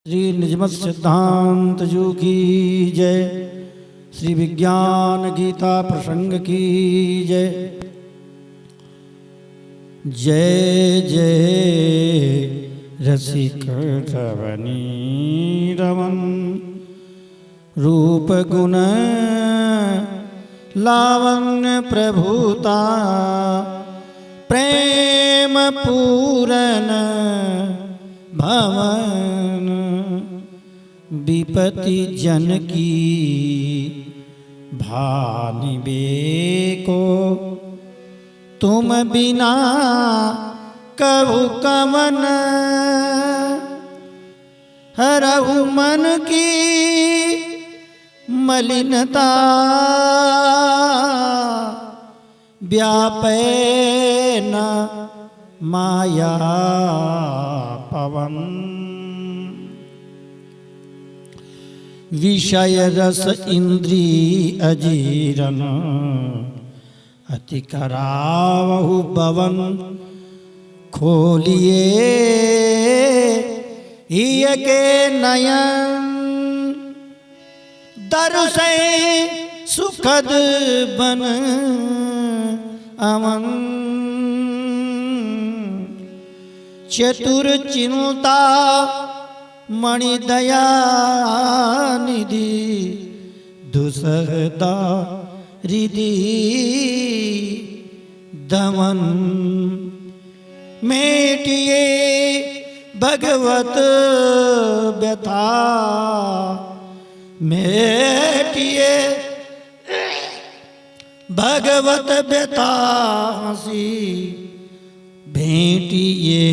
श्री निजमत सिद्धांत जू की जय। श्री विज्ञान गीता प्रसंग की जय। जय जय रसिक रवनी रमन रूप गुण लावण्य प्रभुता प्रेम पूरन भवन विपति जन की भानि बेको तुम बिना कभु कवन हरहु मन की मलिनता व्यापे न माया पवन विषय रस इंद्री अजीरन अति करावहु बवन खोलिए हिय के नयन दर्शे सुखद बन अमन चतुर चिंता मणि दया निधि दुसहदा हृदि दमन मेटिए भगवत व्यथा मेटिए भगवत व्यथा हंसी भेंटिए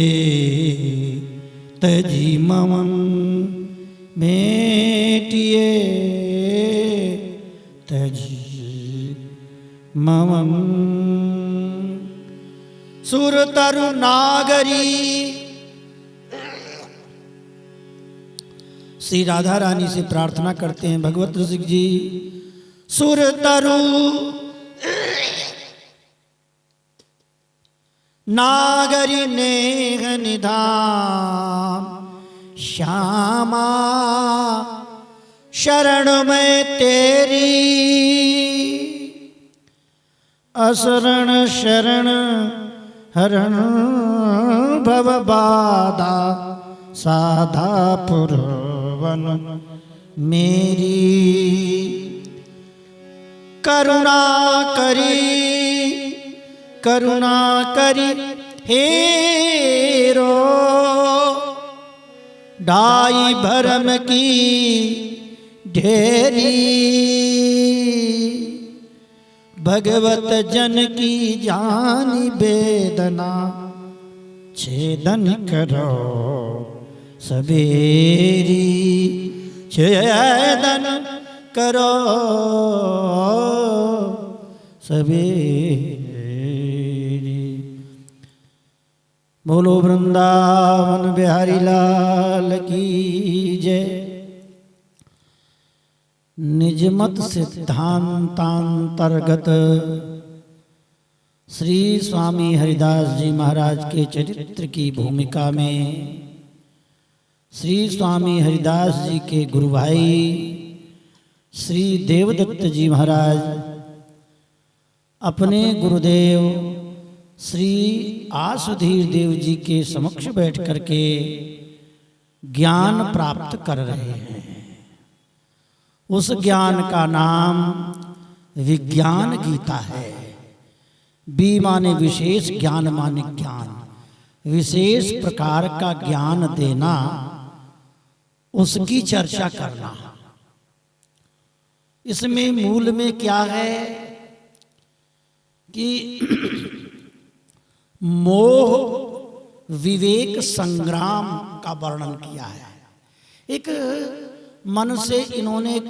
तजी ममन भेंटिए तजी ममन सुर तरु नागरी। श्री राधा रानी से प्रार्थना करते हैं भगवत रसिक जी। सुर तरु नागरी नेह निधान श्यामा शरण में तेरी असरण शरण हरण भव बाधा साधा पुरवन मेरी करुणा करी हेरो ढाई भरम की ढेरी भगवत जन की जानी वेदना छेदन करो सवेरी छेदन करो सवेरी। बोलो वृंदावन बिहारी लाल की जय। निजमत सिद्धांतांतर्गत श्री स्वामी हरिदास जी महाराज के चरित्र की भूमिका में श्री स्वामी हरिदास जी के गुरु भाई श्री देवदत्त जी महाराज अपने गुरुदेव श्री आसुधीर देव जी के समक्ष बैठ करके ज्ञान प्राप्त कर रहे हैं। उस ज्ञान का नाम विज्ञान गीता है। बी माने विशेष, ज्ञान माने ज्ञान, विशेष प्रकार का ज्ञान देना, उसकी चर्चा करना। इसमें मूल में क्या है कि मोह विवेक संग्राम का वर्णन किया है। एक मन से इन्होंने एक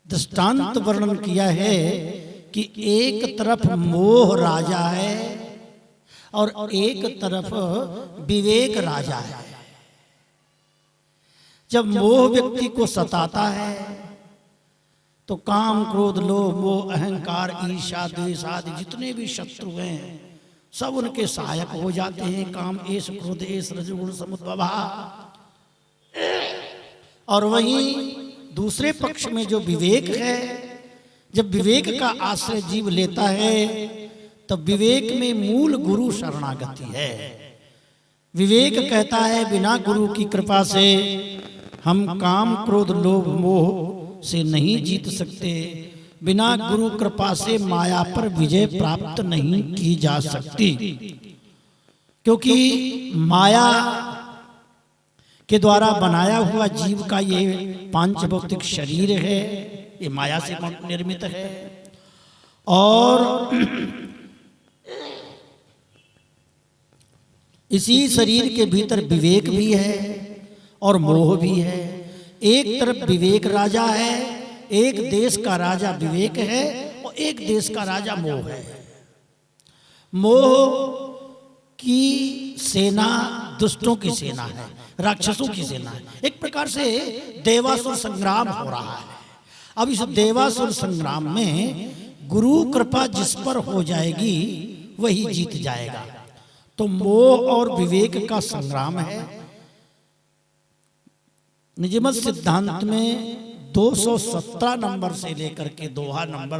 दृष्टांत वर्णन किया है कि एक तरफ मोह राजा है और एक तरफ विवेक राजा है। जब मोह व्यक्ति को सताता है तो काम क्रोध लोभ मोह अहंकार ईर्ष्या द्वेष आदि जितने भी शत्रु हैं सब उनके सहायक हो जाते हैं। काम एष क्रोध एष रजोगुण समुद्भव। और वहीं दूसरे पक्ष में जो विवेक है, जब विवेक का आश्रय जीव लेता है तब विवेक में मूल गुरु शरणागति है। विवेक कहता है बिना गुरु की कृपा से हम काम क्रोध लोभ मोह से नहीं जीत सकते, बिना गुरु कृपा से माया पर विजय प्राप्त नहीं की जा सकती, क्योंकि माया के द्वारा बनाया हुआ जीव का ये पांच भौतिक शरीर है, ये माया से निर्मित है। और इसी शरीर के भीतर विवेक भी है और मोह भी है। एक तरफ विवेक राजा है, एक देश का राजा विवेक है और एक देश का राजा मोह है। मोह की सेना दुष्टों की सेना है, राक्षसों की सेना है। एक प्रकार से देवासुर संग्राम हो रहा है। अब इस देवासुर संग्राम में गुरु कृपा जिस पर हो जाएगी वही जीत जाएगा। तो मोह और विवेक का संग्राम है। निजमत सिद्धांत में 217 नंबर से लेकर के दोहा नंबर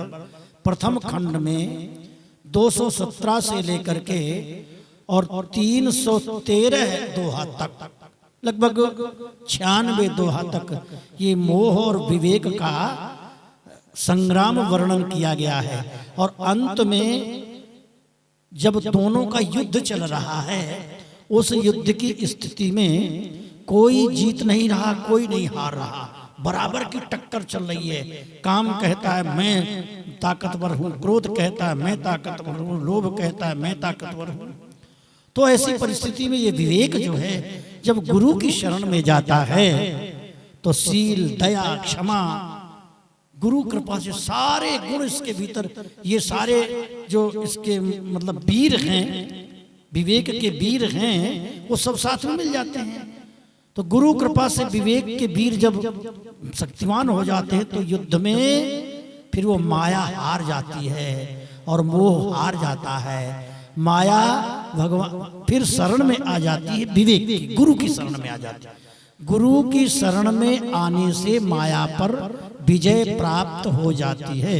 प्रथम खंड में 217 से लेकर के और 313 दोहा तक, लगभग 96 दोहा तक ये मोह और विवेक का संग्राम वर्णन किया गया है। और अंत में जब दोनों का युद्ध चल रहा है, उस युद्ध की स्थिति में कोई जीत नहीं रहा, कोई नहीं हार रहा, बराबर की टक्कर चल रही है। काम कहता है मैं ताकतवर हूँ, क्रोध कहता है मैं ताकतवर हूँ, लोभ कहता है मैं ताकतवर हूँ। तो ऐसी परिस्थिति में ये विवेक जो है जब गुरु की शरण में जाता है तो शील, दया, क्षमा, गुरु कृपा से सारे गुण इसके भीतर, ये सारे जो इसके मतलब वीर हैं, विवेक के वीर हैं, वो सब साथ में मिल जाते हैं। तो गुरु कृपा से विवेक के वीर जब शक्तिमान हो जाते हैं तो युद्ध में फिर वो माया हार जाती है और मोह हार जाता है। माया भगवान फिर शरण में आ जाती है, विवेक की, गुरु की शरण में आ जाती है। गुरु की शरण में आने से माया पर विजय प्राप्त हो जाती है।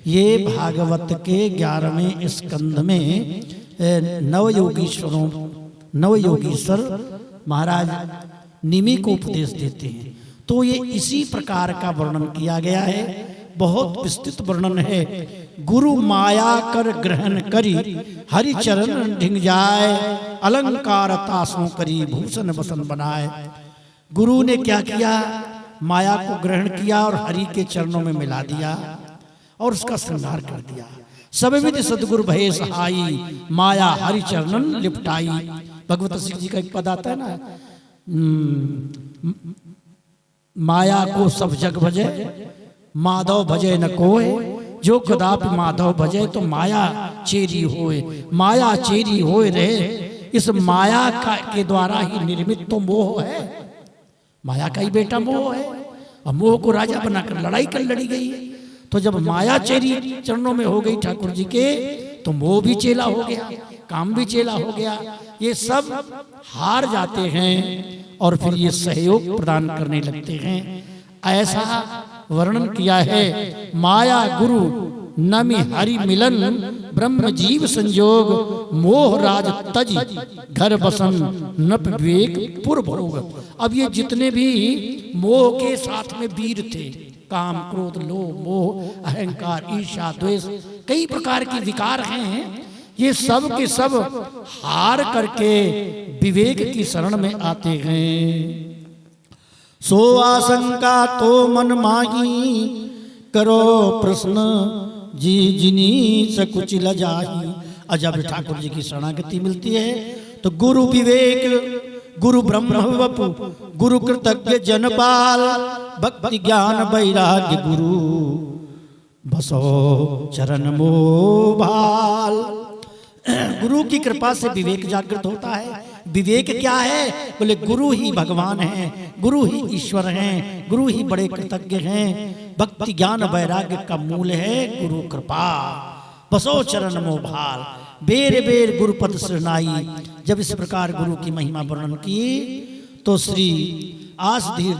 ये भागवत के 11वें स्कंध में नवयोगीश्वर महाराज निमि को उपदेश देते हैं। तो ये इसी प्रकार का वर्णन किया गया है, बहुत विस्तृत वर्णन है। गुरु माया कर ग्रहण करी, हरि चरण ढिंग जाए, अलंकार तासों करी, भूषण बसन बनाए। गुरु ने क्या किया, माया को ग्रहण किया और हरि के चरणों में मिला दिया और उसका श्रृंगार कर दिया। सब विधि सदगुरु भये सहाई, माया हरि चरणन लिपटाई। भगवत सिंह जी का एक पद आता है ना, माया को सब जग भजे, माधव भजे न कोय, जो कदापि माधव भजे तो माया चेरी होए। माया चेरी होए रहे, इस माया का के द्वारा ही निर्मित तो मोह है, माया का ही बेटा मोह है। और मोह को राजा बनाकर लड़ाई कर लड़ी गई है। तो जब माया चेरी चरणों में हो गई ठाकुर जी के, तो मोह भी चेला हो गया, काम भी चेला हो गया। ये सब हार जाते हैं और फिर ये सहयोग प्रदान करने लगते हैं। ऐसा वर्णन किया है। माया गुरु नमि हरि मिलन, ब्रह्म जीव संयोग, मोह राज तज घर बसन, नप विवेक पुर भोग। अब ये जितने भी मोह के साथ में वीर थे, काम क्रोध लोभ मोह अहंकार ईर्ष्या द्वेष, कई प्रकार के विकार हैं, ये सब के सब हार करके विवेक की शरण में आते हैं। सो आशंका तो मन माही, करो प्रश्न जी जिनी सकुचिल जाही। और जब ठाकुर जी की शरणागति मिलती है तो गुरु विवेक, गुरु ब्रह्म वपु, गुरु कृतज्ञ जनपाल, भक्ति ज्ञान वैराग्य गुरु बसो चरण मोभाल। गुरु की कृपा से विवेक जागृत होता है। विवेक क्या है, बोले गुरु ही भगवान हैं, गुरु ही ईश्वर हैं, गुरु ही बड़े कृतज्ञ हैं। भक्ति ज्ञान वैराग्य का मूल है गुरु कृपा। बसो चरण मोभाल, बेर बेर गुरुपद शरणाई। जब इस प्रकार गुरु की महिमा वर्णन की तो श्री आसुधीर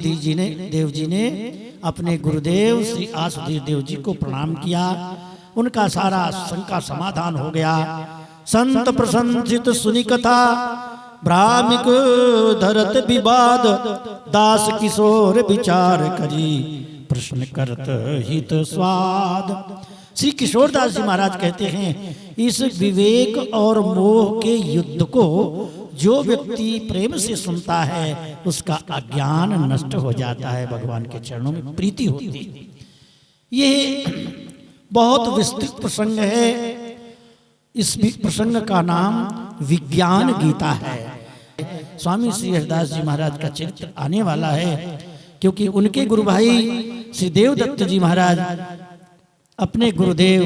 देव जी ने अपने गुरुदेव श्री आसुधीर देव जी को प्रणाम किया। उनका सारा शंका समाधान हो गया। संत प्रशंसित सुनी कथा भ्रामिक धरत विवाद दास किशोर विचार करी प्रश्न करत हित स्वाद। श्री किशोरदास जी महाराज कहते हैं, इस विवेक और मोह के युद्ध को जो व्यक्ति प्रेम से सुनता है उसका अज्ञान नष्ट हो जाता है, भगवान के चरणों में प्रीति होती है। ये बहुत विस्तृत प्रसंग है। इस प्रसंग का नाम विज्ञान गीता है। स्वामी श्री हरिदास जी महाराज का चरित्र आने वाला है, क्योंकि उनके गुरु भाई श्री देवदत्त जी महाराज अपने गुरुदेव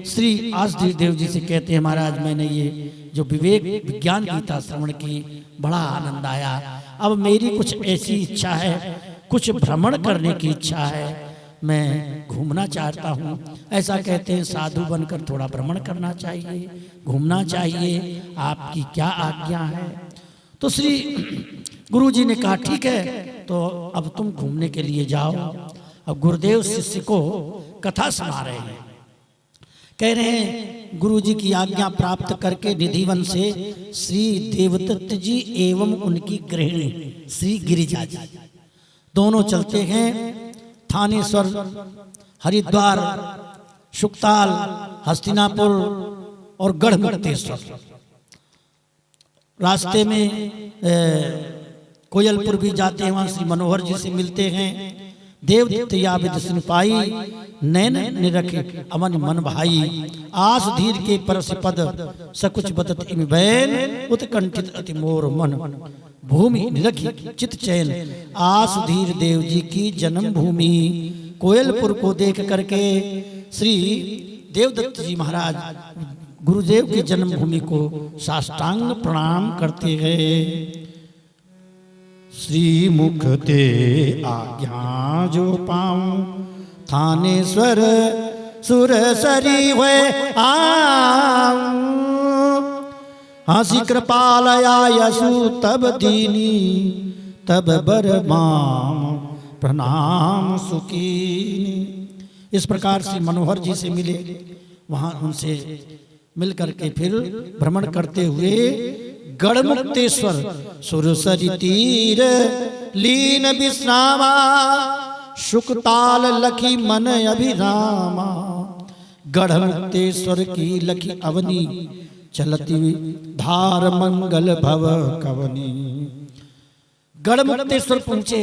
श्री आसुधीर देव जी से कहते हैं, महाराज मैंने ये जो विवेक विज्ञान गीता श्रवण की बड़ा आनंद आया। अब मेरी कुछ ऐसी इच्छा है, कुछ भ्रमण करने की इच्छा है, मैं घूमना चाहता हूँ। ऐसा कहते हैं, साधु बनकर थोड़ा भ्रमण करना चाहिए, घूमना चाहिए, आपकी क्या आज्ञा है। तो श्री गुरु जी ने कहा ठीक है, तो अब तुम घूमने के लिए जाओ। अब गुरुदेव शिष्य को कथा सुना रहे हैं, कह रहे हैं गुरु जी की आज्ञा प्राप्त करके निधिवन से श्री देवदत्त जी एवं उनकी गृहिणी श्री गिरिजा जी दोनों चलते हैं थानेश्वर, हरिद्वार, शुक्ताल, हस्तिनापुर और गढ़मुक्तेश्वर। रास्ते में कोयलपुर भी जाते हैं, वहां श्री मनोहर जी से मिलते हैं। देवदत्त या विद सुन पाई नैन निरखे अमन मन भाई आसुधीर के परस पद सकुच बदत इम बैन उत्कंठित अति मोर मन भूमि निरखी चित चैन। आसुधीर देव जी की जन्म भूमि कोयलपुर को देख करके श्री देवदत्त जी महाराज गुरुदेव की जन्म भूमि को साष्टांग प्रणाम करते हैं। श्री मुख ते आज्ञा जो पाऊं थानेश्वर सुरसरी हुए आऊं। हंसी कृपाल आयसु तब दीनी तब बर माम प्रणाम सुकीनी। इस प्रकार से मनोहर जी से मिले, वहां उनसे मिल करके फिर भ्रमण करते हुए गढ़मुक्तेश्वर सुरसरी तीर लीन विश्रामा शुकताल लखी मन अभिरामा। गढ़मुक्तेश्वर की लखी अवनी चलती धार मंगल भव कवनी। गढ़मुक्तेश्वर पहुंचे,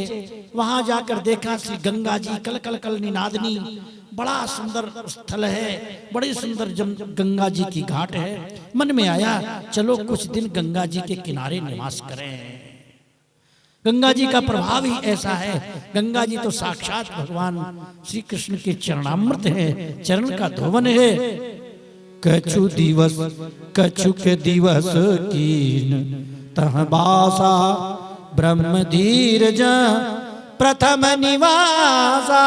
वहां जाकर देखा श्री गंगा जी कल कल कल निनादनी, बड़ा सुंदर स्थल है, बड़ी सुंदर गंगा जी की घाट है। मन में आया चलो कुछ दिन गंगा जी के किनारे निवास करें। गंगा जी का प्रभाव ही ऐसा है, गंगा जी तो साक्षात भगवान श्री कृष्ण के चरणामृत है, चरण का धोवन है। कछु दिवस कछु के दिवस कीन तह बासा ब्रह्म धीरज प्रथम निवासा।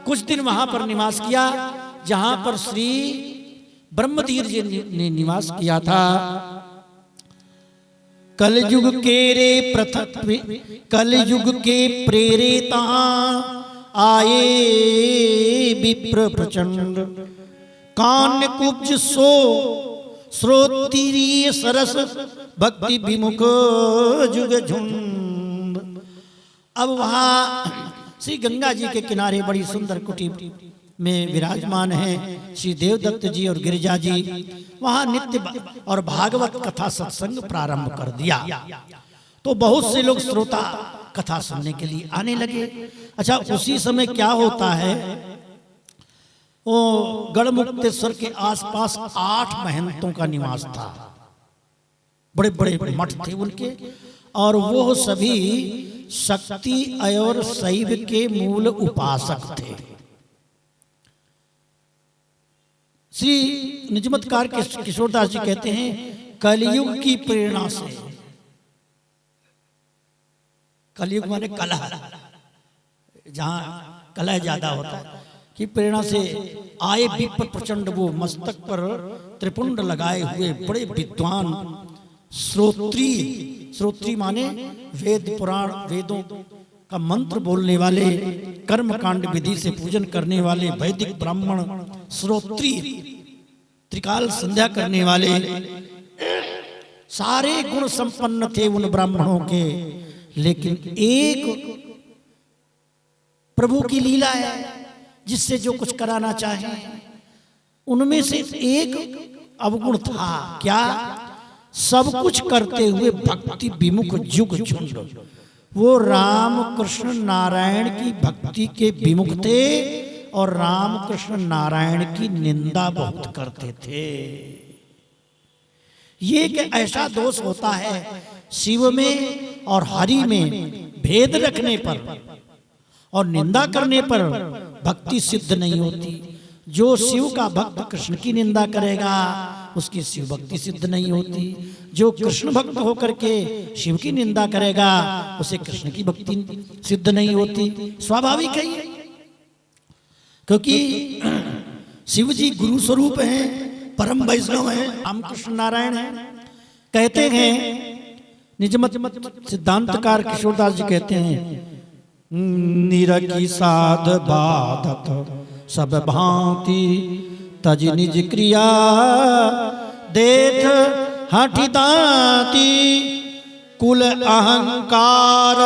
कुछ दिन वहां पर निवास किया जहां पर श्री ब्रह्मधीर जी ने निवास किया था। कलयुग के रे प्रथम कलयुग के प्रेरिता आए विप्र प्रचंड। कान्य कुब्ज सो श्रोत्रिय सरस भक्ति विमुख जुग झुंड। अब वहां श्री गंगा जी के किनारे बड़ी सुंदर कुटी में विराजमान है श्री देवदत्त जी और गिरिजा जी। वहां नित्य और भागवत कथा सत्संग प्रारंभ कर दिया, तो बहुत से लोग श्रोता कथा सुनने के लिए आने लगे। अच्छा, उसी समय क्या होता है, वो गढ़मुक्तेश्वर के आसपास 8 महंतों का निवास था, बड़े बड़े मठ थे उनके, और वो सभी शक्ति और शैव के मूल उपासक थे। श्री निजमतकार के किशोरदास जी कहते हैं कलयुग की प्रेरणा से, कलयुग माने कलह, जहां कलह ज्यादा होता है, की प्रेरणा से आए विप्र प्रचंड। वो मस्तक पर त्रिपुंड लगाए हुए बड़े विद्वान श्रोत्री, श्रोत्री माने वेद पुराण वेदों का मंत्र बोलने वाले, कर्मकांड विधि से पूजन करने वाले, वैदिक ब्राह्मण, श्रोत्री, त्रिकाल संध्या करने वाले, सारे गुण संपन्न थे उन ब्राह्मणों के। लेकिन एक प्रभु की लीला है जिससे जो कुछ कराना चाहे, उनमें से एक अवगुण था। क्या? सब कुछ करते हुए भक्ति विमुख जुग झुंड। वो राम कृष्ण नारायण की भक्ति के विमुख थे और राम कृष्ण नारायण की निंदा बहुत करते थे। ये कि ऐसा दोष होता है शिव में और हरि में भेद रखने पर और निंदा करने पर भक्ति सिद्ध नहीं होती। जो शिव का भक्त कृष्ण की निंदा करेगा उसकी शिव भक्ति सिद्ध नहीं होती। जो कृष्ण भक्त होकर के शिव की निंदा करेगा उसे कृष्ण की भक्ति सिद्ध नहीं होती। स्वाभाविक है ये, क्योंकि शिव जी गुरु स्वरूप हैं, परम वैष्णव हैं, रामकृष्ण नारायण हैं। कहते हैं निजमत सिद्धांतकार किशोरदास जी कहते हैं, निरकी साध बाधत सब भांति तज निज क्रिया देख हठी दाती कुल अहंकार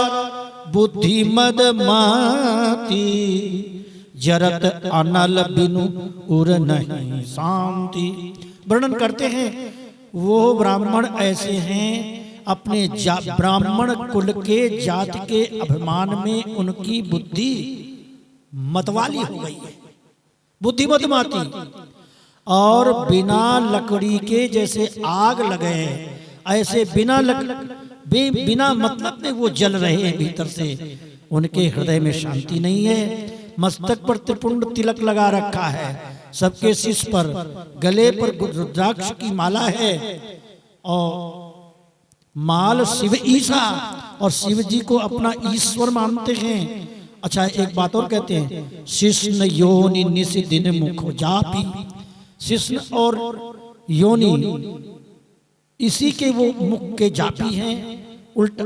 बुद्धि मद माती जरत अनल बिनु उर नहीं शांति। वर्णन करते हैं वो ब्राह्मण ऐसे हैं अपने ब्राह्मण कुल के जाति के अभिमान में उनकी बुद्धि मतवाली हो गई है, बुद्धि मतमाती, और बिना लकड़ी के जैसे आग लगे ऐसे बिना मतलब में वो जल रहे हैं भीतर से। उनके हृदय में शांति नहीं है। मस्तक पर त्रिपुंड तिलक लगा रखा है, सबके शीश पर, गले पर रुद्राक्ष की माला है और माल शिव ईसा, और शिव जी को अपना ईश्वर मानते हैं। अच्छा, एक बात और कहते हैं, शिष्ण योनि निस दिन मुख जापी। शिष्ण और योनि इसी के वो मुख के जापी हैं। उल्टा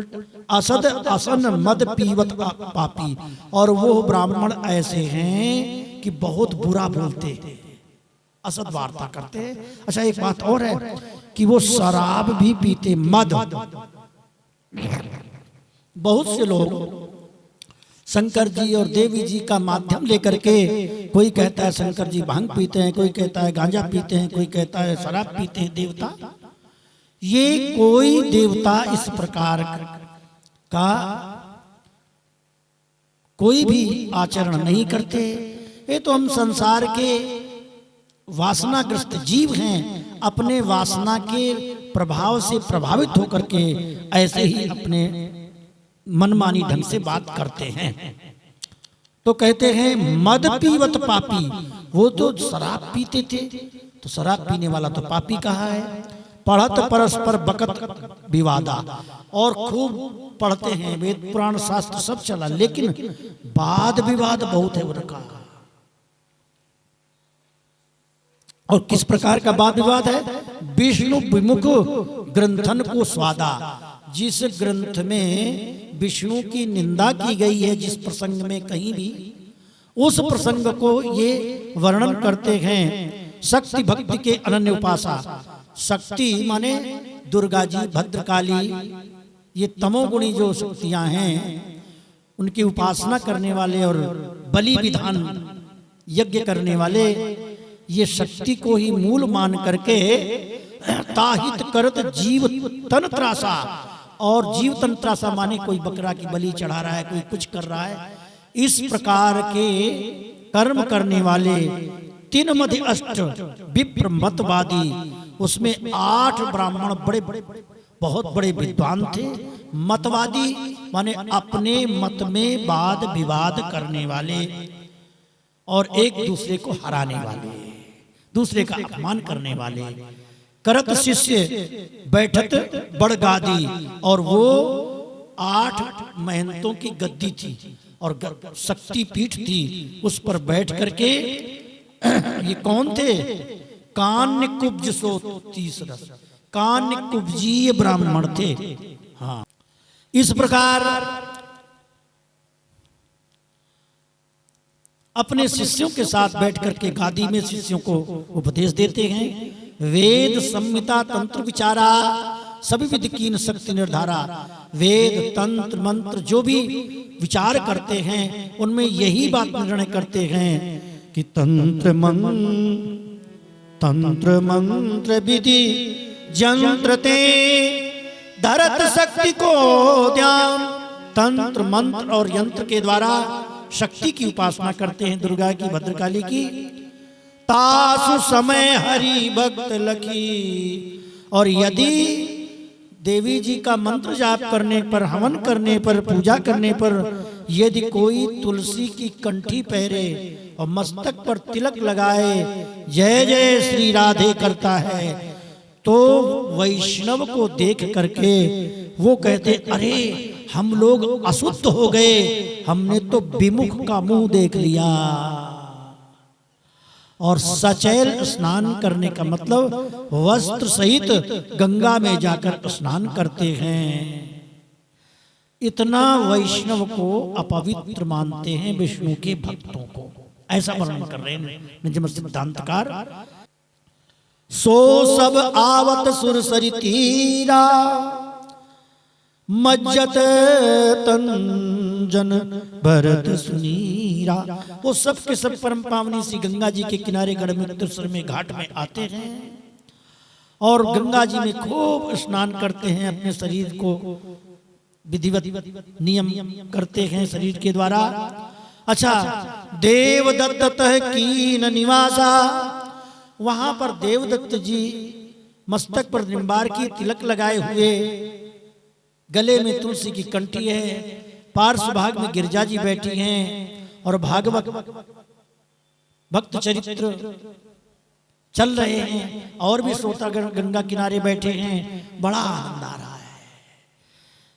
असद असन मद पीवत पापी। और वो ब्राह्मण ऐसे हैं कि बहुत बुरा बोलते हैं, असद वार्ता करते हैं। अच्छा, एक बात और है कि वो शराब भी पीते, मद। बहुत से लोग शंकर जी और देवी जी का माध्यम लेकर के, कोई कहता है शंकर जी भांग पीते हैं, कोई कहता है गांजा पीते हैं, कोई कहता है शराब पीते हैं देवता। ये कोई देवता इस प्रकार का कोई भी आचरण नहीं करते। ये तो हम संसार के वासनाग्रस्त जीव हैं, अपने वासना के प्रभाव से प्रभावित होकर के ऐसे ही अपने मनमानी ढंग से बात करते हैं। तो कहते हैं मद पीवत पापी। वो तो शराब पीते थे, तो शराब पीने वाला तो पापी कहा है। पढ़त परस्पर बकत विवादा, और खूब पढ़ते हैं, वेद पुराण शास्त्र सब चला, लेकिन वाद विवाद बहुत है उनका। और किस प्रकार का वाद विवाद है? विष्णु विमुख ग्रंथन को स्वादा। जिस ग्रंथ में विष्णु की निंदा की गई है, जिस प्रसंग में कहीं भी, उस प्रसंग को ये वर्णन करते हैं। शक्ति भक्ति के अनन्य उपासा। शक्ति माने दुर्गा जी, भद्रकाली, ये तमोगुणी जो शक्तियां हैं उनकी उपासना करने वाले और बलि विधान यज्ञ करने वाले, ये शक्ति को ही मूल मान करके ताहित करत जीव तन त्रासा। और जीव तन त्रासा माने कोई बकरा की बलि चढ़ा रहा है, कोई कुछ कर रहा है। इस प्रकार के कर्म करने वाले तीन मध्य अष्ट विप्र मतवादी, उसमें 8 ब्राह्मण बड़े बहुत बड़े विद्वान थे। मतवादी माने अपने मत में वाद विवाद करने वाले और एक दूसरे को हराने वाले, दूसरे का अपमान करने वाले। करत शिष्य बैठत बड़गादी, और वो 8 महंतों की गद्दी थी और शक्ति पीठ थी, उस पर बैठ करके ये कौन थे? कान्य कुब्ज सो 30 रस, कान्य कुब्जीय ब्राह्मण थे। हाँ, इस प्रकार अपने शिष्यों के साथ बैठ करके गादी में शिष्यों को उपदेश देते हैं। वेद संहिता तंत्र विचारा सभी विद कीन शक्ति निर्धारा। वेद तंत्र मंत्र जो भी विचार करते हैं उनमें यही बात निर्णय करते हैं कि तंत्र मंत्र विधि यंत्र ते धरत शक्ति को ध्यान। तंत्र मंत्र और यंत्र के द्वारा शक्ति की उपासना करते हैं, दुर्गा की, भद्रकाली की। तासु समय हरि भक्त लखी। और यदि देवी जी का मंत्र जाप करने पर, हवन करने पर, पूजा करने पर यदि कोई तुलसी की कंठी पहरे और मस्तक पर तिलक लगाए, जय जय श्री राधे करता है, तो वैष्णव को देख करके वो कहते, अरे हम लोग अशुद्ध हो गए, हमने तो विमुख का मुंह देख लिया। और सचैल स्नान करने का मतलब वस्त्र सहित गंगा में जाकर स्नान करते हैं। इतना वैष्णव को अपवित्र मानते हैं विष्णु के भक्तों को, ऐसा वर्णन कर रहे हैं निजम सिद्धांतकार। सो सब आवत सुर सरि तीरा, मज्जत तंजन भरत सुनीरा। वो सब के सब परम पावनी सी गंगा जी के किनारे गढ़मुक्तेश्वर में घाट में आते हैं और गंगा जी में खूब स्नान करते हैं, अपने शरीर को विधिवत नियम करते हैं शरीर के द्वारा। अच्छा, देवदत्त कीन निवासा, वहां पर देवदत्त जी मस्तक पर निम्बार की तिलक लगाए हुए, गले में तुलसी की कंठी है, पार्श्व भाग में गिरजा जी बैठी हैं और भागवत भक्त चरित्र चल रहे हैं और भी श्रोतागण गंगा किनारे बैठे हैं। बड़ा आनंद आ रहा है।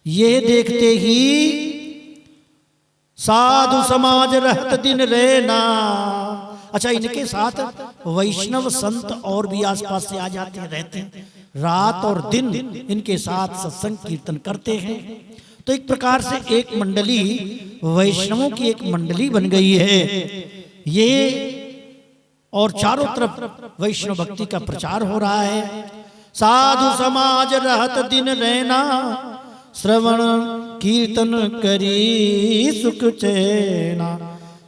ये देखते ही साधु समाज रहत दिन रहना। अच्छा, इनके साथ वैष्णव संत और भी आसपास से आ जाते रहते हैं, रात और दिन इनके साथ सत्संग कीर्तन करते हैं। तो एक प्रकार से एक मंडली, वैष्णवों की एक मंडली बन गई है ये, और चारों तरफ वैष्णव भक्ति का प्रचार हो रहा है। साधु समाज रहत दिन रहना, श्रवण कीर्तन करी सुख चैना।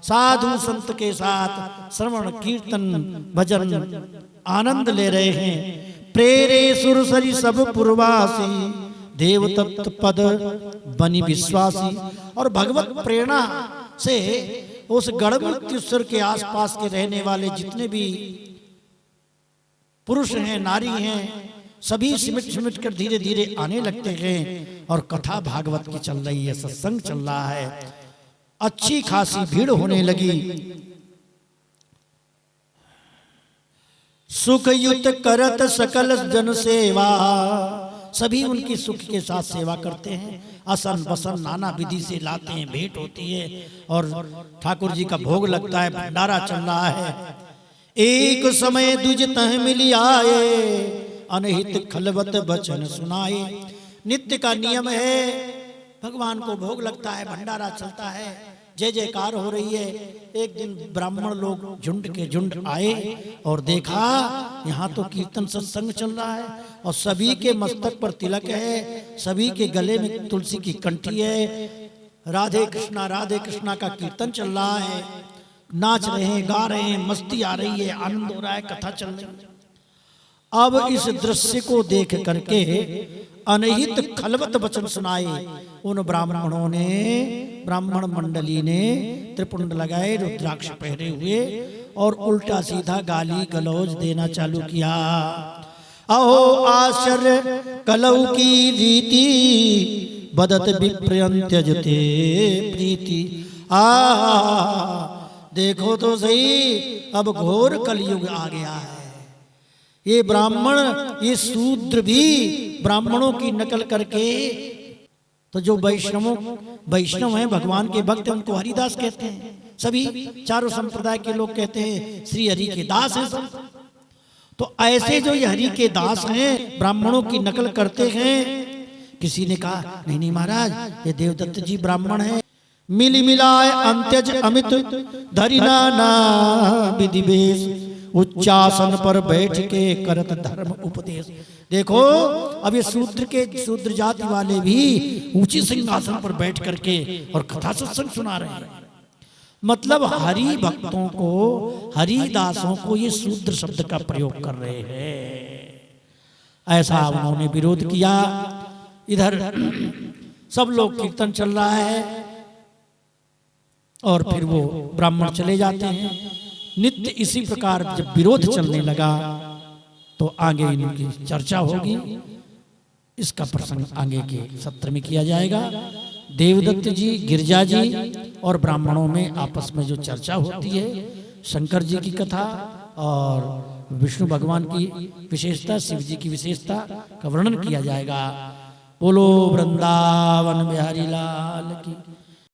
साधु संत के साथ श्रवण कीर्तन भजन आनंद ले रहे हैं। प्रेरे सुरसरी सब पुरवासी, देव तप्त पद बनी विश्वासी। और भगवत प्रेरणा से उस गढ़मुक्तेश्वर के आसपास के रहने वाले जितने भी पुरुष हैं, नारी हैं, सभी सिमट सिमट कर धीरे धीरे आने लगते हैं और कथा भागवत की चल रही है, सत्संग चल रहा है। अच्छी खासी भीड़ होने लगी। सुखयुत करत सकल जन सेवा, सभी उनकी सुख के साथ सेवा करते हैं। असन बसन नाना विधि से लाते हैं, भेंट होती है और ठाकुर जी का भोग लगता है, भंडारा चल रहा है। एक समय दुज तह मिली आए, अनहित खलवत बचन सुनाए। नित्य का नियम है, भगवान को भोग लगता है, भंडारा चलता है, जय जयकार हो रही है। एक दिन ब्राह्मण लोग झुंड के झुंड आए और देखा यहाँ तो कीर्तन सत्संग चल रहा है और सभी के मस्तक पर तिलक है, सभी के गले में तुलसी की कंठी है, राधे कृष्णा का कीर्तन चल रहा है, नाच रहे हैं, गा रहे हैं, मस्ती आ रही है, आनंद हो रहा है, कथा चल रही है। अब इस दृश्य को देख करके अनहित खलवत वचन सुनाए। उन ब्राह्मणों ने, ब्राह्मण मंडली ने त्रिपुंड लगाए, रुद्राक्ष पहने हुए और उल्टा सीधा गाली गलौज देना चालू किया। अहो आश्चर्य कलौ की रीति, बदत विप्रयंत्यजते प्रीति। देखो तो सही, अब घोर कलयुग आ गया है। ये ब्राह्मण, ये शूद्र भी ब्राह्मणों की नकल करके, तो जो वैष्णव हैं, भगवान के भक्त हैं, उनको हरिदास कहते हैं। सभी चारों संप्रदाय के लोग कहते हैं श्री हरि के दास हैं सब। तो ऐसे जो ये हरि के दास हैं, ब्राह्मणों की नकल करते हैं। किसी ने कहा नहीं नहीं महाराज, ये देवदत्त जी ब्राह्मण हैं, मिली मिलाए अंत्यज अमित धरिना ना विधिवेश उच्चासन पर बैठ के करत धर्म उपदेश। देखो अब ये शूद्र जाति वाले भी ऊंची सिंहासन पर बैठ करके और कथा सत्संग सुना रहे हैं। मतलब हरि भक्तों को, हरिदासों को ये शूद्र शब्द का प्रयोग कर रहे हैं, ऐसा उन्होंने विरोध किया। इधर सब लोग कीर्तन चल रहा है और फिर वो ब्राह्मण चले जाते हैं। नित्य इसी प्रकार जब विरोध चलने लगा तो आगे इनकी चर्चा होगी। इसका प्रसंग आगे के सत्र में किया जाएगा। देवदत्त जी, गिरजा जी और ब्राह्मणों में आपस में जो चर्चा होती है, शंकर जी की कथा और विष्णु भगवान की विशेषता, शिव जी की विशेषता का वर्णन किया जाएगा। बोलो वृंदावन बिहारी लाल की।